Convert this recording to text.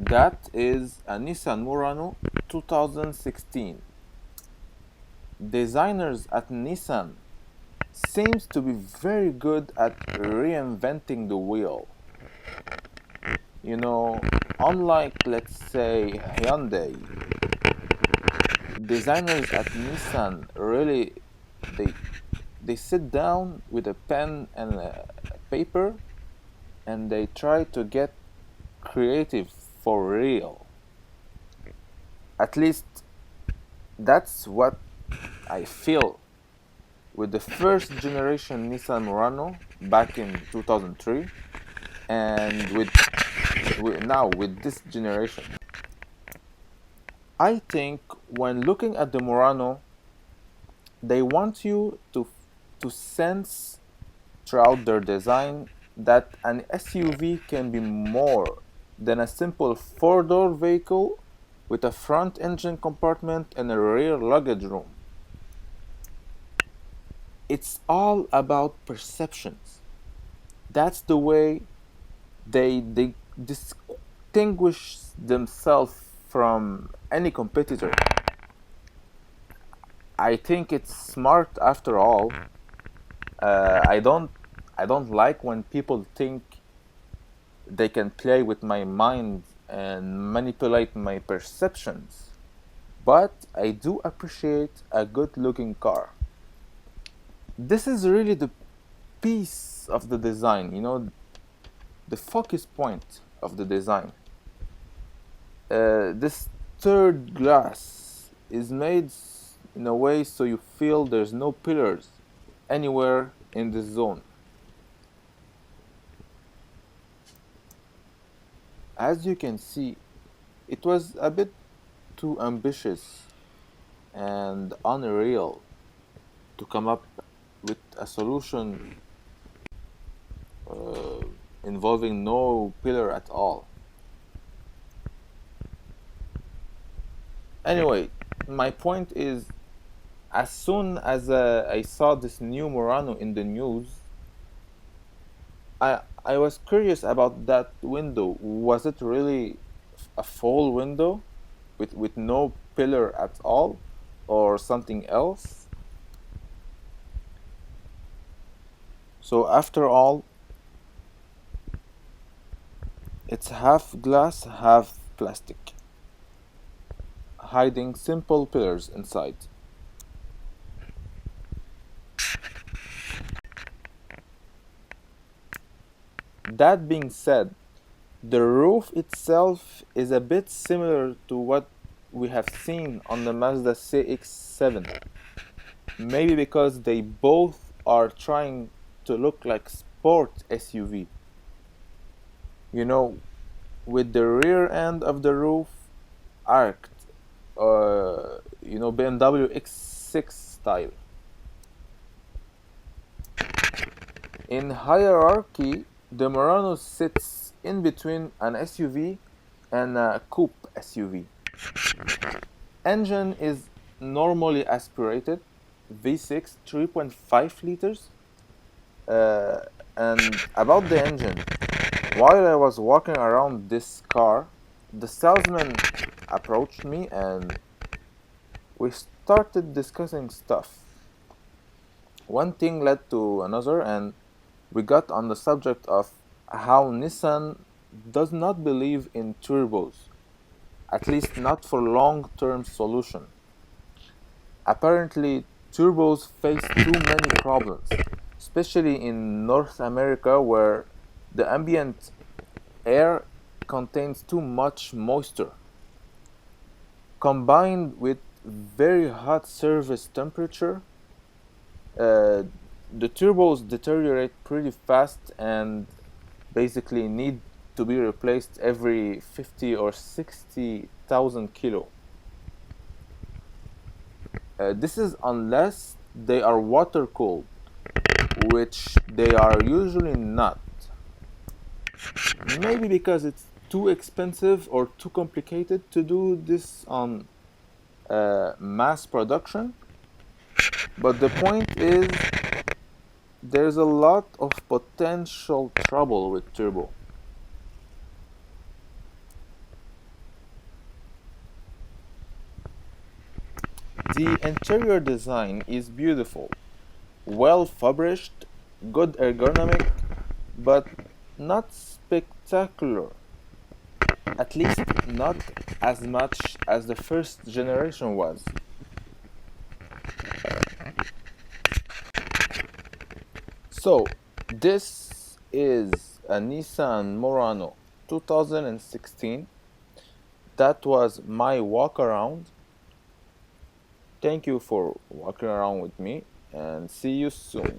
That is a Nissan Murano 2016. Designers at Nissan seems to be very good at reinventing the wheel. You know, unlike let's say Hyundai, designers at Nissan really they they sit down with a pen and a paper and they try to get creative for real. At least that's what I feel with the first generation Nissan Murano back in 2003 and with now with this generation. I think when looking at the Murano, they want you to sense throughout their design that an SUV can be more than a simple four-door vehicle with a front engine compartment and a rear luggage room. It's all about perceptions. That's the way they distinguish themselves from any competitor. I think it's smart after all. I don't like when people think they can play with my mind and manipulate my perceptions. But I do appreciate a good looking car. This is really the piece of the design, the focus point of the design. This third glass is made in a way so you feel there's no pillars anywhere in this zone. As you can see, it was a bit too ambitious and unreal to come up with a solution uh, involving no pillar at all. Anyway, my point is, as soon as I saw this new Murano in the news, I was curious about that window. Was it really a full window with no pillar at all, or something else? So after all, it's half glass, half plastic, hiding simple pillars inside. That being said, the roof itself is a bit similar to what we have seen on the Mazda CX-7. Maybe because they both are trying to look like sport SUV. You know, with the rear end of the roof arced, BMW X6 style. In hierarchy, the Murano sits in between an SUV and a coupe SUV. Engine is normally aspirated, V6 3.5 liters. Uh, and about the engine, while I was walking around this car, the salesman approached me and we started discussing stuff. One thing led to another, and we got on the subject of how Nissan does not believe in turbos, at least not for long-term solution. Apparently, turbos face too many problems, especially in North America where the ambient air contains too much moisture. Combined with very hot service temperature, uh, the turbos deteriorate pretty fast and basically need to be replaced every 50 or 60,000 kilo. This is unless they are water cooled, which they are usually not. Maybe because it's too expensive or too complicated to do this on mass production. But the point is, there's a lot of potential trouble with turbo. The interior design is beautiful, well fabricated, good ergonomic, but not spectacular. At least not as much as the first generation was. So, this is a Nissan Murano 2016. That was my walk around. Thank you for walking around with me and see you soon.